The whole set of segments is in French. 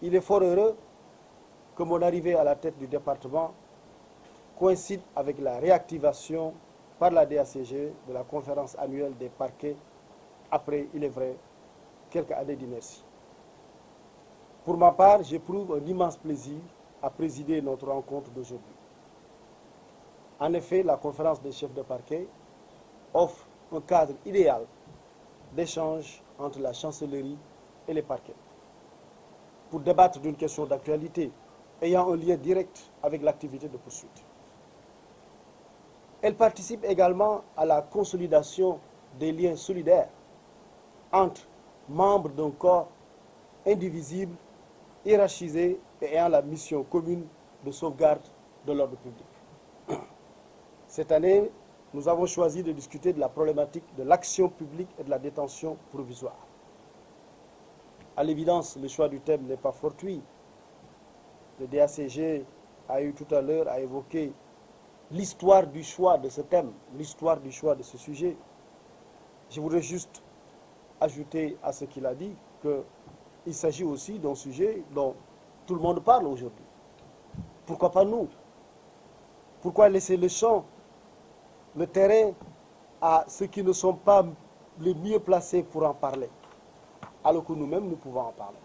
il est fort heureux que mon arrivée à la tête du département coïncide avec la réactivation par la DACG de la conférence annuelle des parquets après, il est vrai, quelques années d'inertie. Pour ma part, j'éprouve un immense plaisir à présider notre rencontre d'aujourd'hui. En effet, la conférence des chefs de parquet offre un cadre idéal d'échange entre la chancellerie et les parquets pour débattre d'une question d'actualité ayant un lien direct avec l'activité de poursuite. Elle participe également à la consolidation des liens solidaires entre membres d'un corps indivisible, hiérarchisé et ayant la mission commune de sauvegarde de l'ordre public. Cette année, nous avons choisi de discuter de la problématique de l'action publique et de la détention provisoire. À l'évidence, le choix du thème n'est pas fortuit. Le DACG a eu tout à l'heure à évoquer l'histoire du choix de ce thème, l'histoire du choix de ce sujet. Je voudrais juste ajouter à ce qu'il a dit qu'il s'agit aussi d'un sujet dont tout le monde parle aujourd'hui. Pourquoi pas nous? Pourquoi laisser le champ, le terrain à ceux qui ne sont pas les mieux placés pour en parler, alors que nous-mêmes, nous pouvons en parler?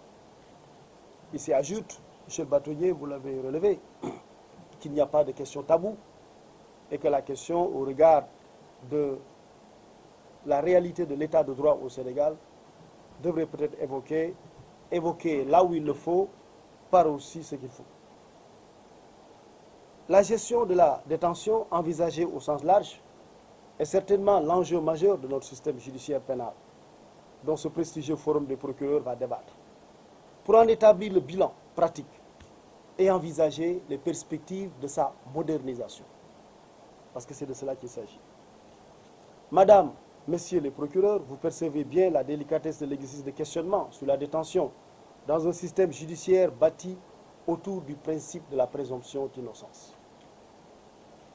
Il s'y ajoute, M. le bâtonnier, vous l'avez relevé, qu'il n'y a pas de question taboue et que la question, au regard de la réalité de l'état de droit au Sénégal, devrait peut-être évoquer là où il le faut, par aussi ce qu'il faut. La gestion de la détention envisagée au sens large est certainement l'enjeu majeur de notre système judiciaire pénal, dont ce prestigieux forum des procureurs va débattre, pour en établir le bilan pratique et envisager les perspectives de sa modernisation. Parce que c'est de cela qu'il s'agit. Madame, Messieurs les procureurs, vous percevez bien la délicatesse de l'exercice de questionnement sur la détention dans un système judiciaire bâti autour du principe de la présomption d'innocence.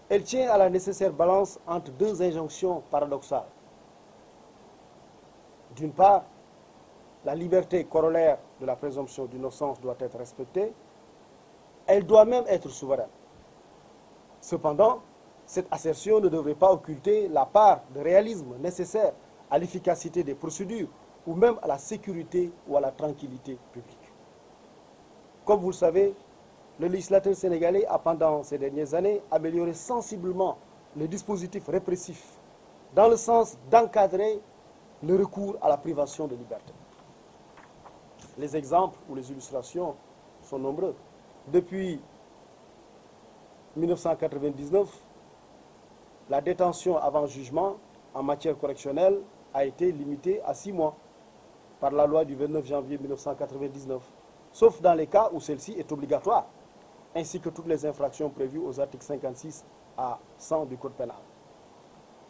Elle tient à la nécessaire balance entre deux injonctions paradoxales. D'une part, la liberté corollaire de la présomption d'innocence doit être respectée. Elle doit même être souveraine. Cependant, cette assertion ne devrait pas occulter la part de réalisme nécessaire à l'efficacité des procédures ou même à la sécurité ou à la tranquillité publique. Comme vous le savez, le législateur sénégalais a pendant ces dernières années amélioré sensiblement le dispositif répressif dans le sens d'encadrer le recours à la privation de liberté. Les exemples ou les illustrations sont nombreux. Depuis 1999, la détention avant jugement en matière correctionnelle a été limitée à 6 mois par la loi du 29 janvier 1999, sauf dans les cas où celle-ci est obligatoire, ainsi que toutes les infractions prévues aux articles 56 à 100 du Code pénal.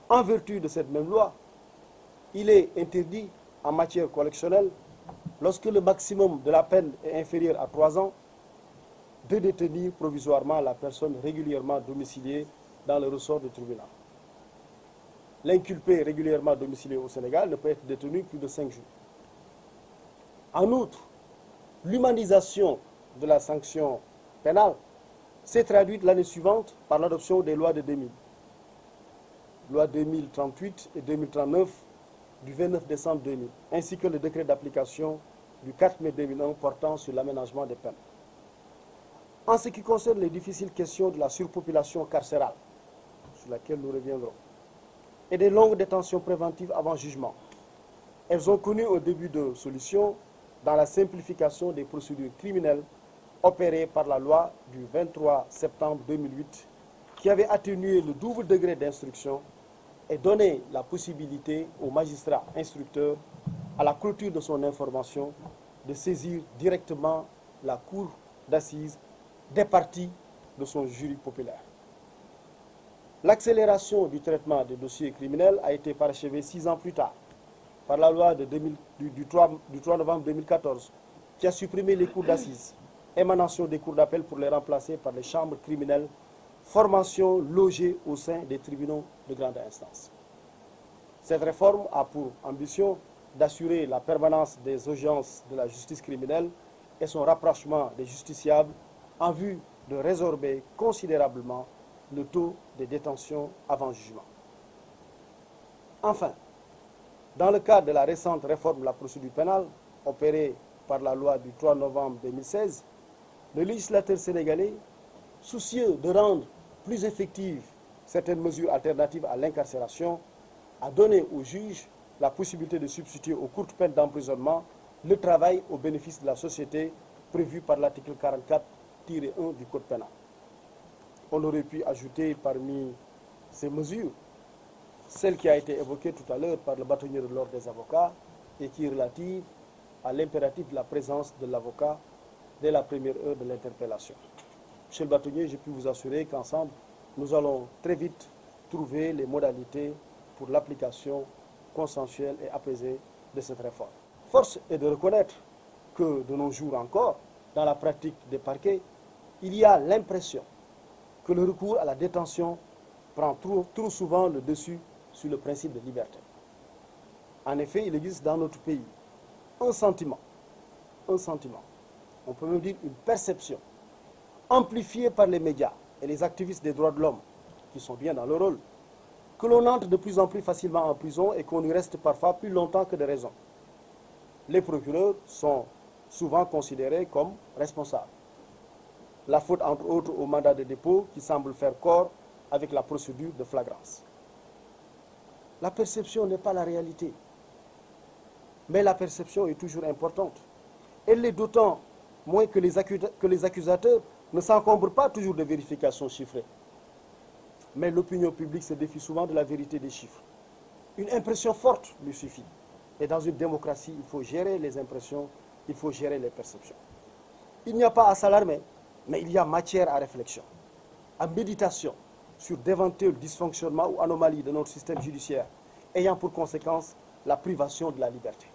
En vertu de cette même loi, il est interdit en matière correctionnelle, lorsque le maximum de la peine est inférieur à 3 ans, de détenir provisoirement la personne régulièrement domiciliée dans le ressort du tribunal. L'inculpé régulièrement domicilié au Sénégal ne peut être détenu plus de 5 jours. En outre, l'humanisation de la sanction pénale s'est traduite l'année suivante par l'adoption des lois de 2000. Loi 2038 et 2039 du 29 décembre 2000, ainsi que le décret d'application du 4 mai 2001 portant sur l'aménagement des peines. En ce qui concerne les difficiles questions de la surpopulation carcérale, sur laquelle nous reviendrons, et des longues détentions préventives avant jugement, elles ont connu un début de solution dans la simplification des procédures criminelles opérées par la loi du 23 septembre 2008 qui avait atténué le double degré d'instruction et donné la possibilité aux magistrats instructeurs, à la clôture de son information, de saisir directement la cour d'assises des parties de son jury populaire. L'accélération du traitement des dossiers criminels a été parachevée 6 ans plus tard par la loi du 3 novembre 2014 qui a supprimé les cours d'assises, émanation des cours d'appel pour les remplacer par les chambres criminelles, formation logée au sein des tribunaux de grande instance. Cette réforme a pour ambition d'assurer la permanence des audiences de la justice criminelle et son rapprochement des justiciables en vue de résorber considérablement le taux de détention avant jugement. Enfin, dans le cadre de la récente réforme de la procédure pénale opérée par la loi du 3 novembre 2016, le législateur sénégalais, soucieux de rendre plus effectives certaines mesures alternatives à l'incarcération, a donné aux juges la possibilité de substituer aux courtes peines d'emprisonnement le travail au bénéfice de la société prévu par l'article 44-1 du Code pénal. On aurait pu ajouter parmi ces mesures celle qui a été évoquée tout à l'heure par le bâtonnier de l'ordre des avocats et qui est relative à l'impératif de la présence de l'avocat dès la première heure de l'interpellation. Monsieur le bâtonnier, je peux vous assurer qu'ensemble, nous allons très vite trouver les modalités pour l'application consensuelle et apaisée de cette réforme. Force est de reconnaître que de nos jours encore, dans la pratique des parquets, il y a l'impression que le recours à la détention prend trop souvent le dessus sur le principe de liberté. En effet, il existe dans notre pays un sentiment, on peut même dire une perception, amplifiée par les médias et les activistes des droits de l'homme, qui sont bien dans leur rôle, que l'on entre de plus en plus facilement en prison et qu'on y reste parfois plus longtemps que de raison. Les procureurs sont souvent considérés comme responsables. La faute, entre autres, au mandat de dépôt qui semble faire corps avec la procédure de flagrance. La perception n'est pas la réalité, mais la perception est toujours importante. Elle l'est d'autant moins que les accusateurs ne s'encombrent pas toujours de vérifications chiffrées. Mais l'opinion publique se défie souvent de la vérité des chiffres. Une impression forte lui suffit. Et dans une démocratie, il faut gérer les impressions, il faut gérer les perceptions. Il n'y a pas à s'alarmer, mais il y a matière à réflexion, à méditation sur d'éventuels dysfonctionnements ou anomalies de notre système judiciaire, ayant pour conséquence la privation de la liberté.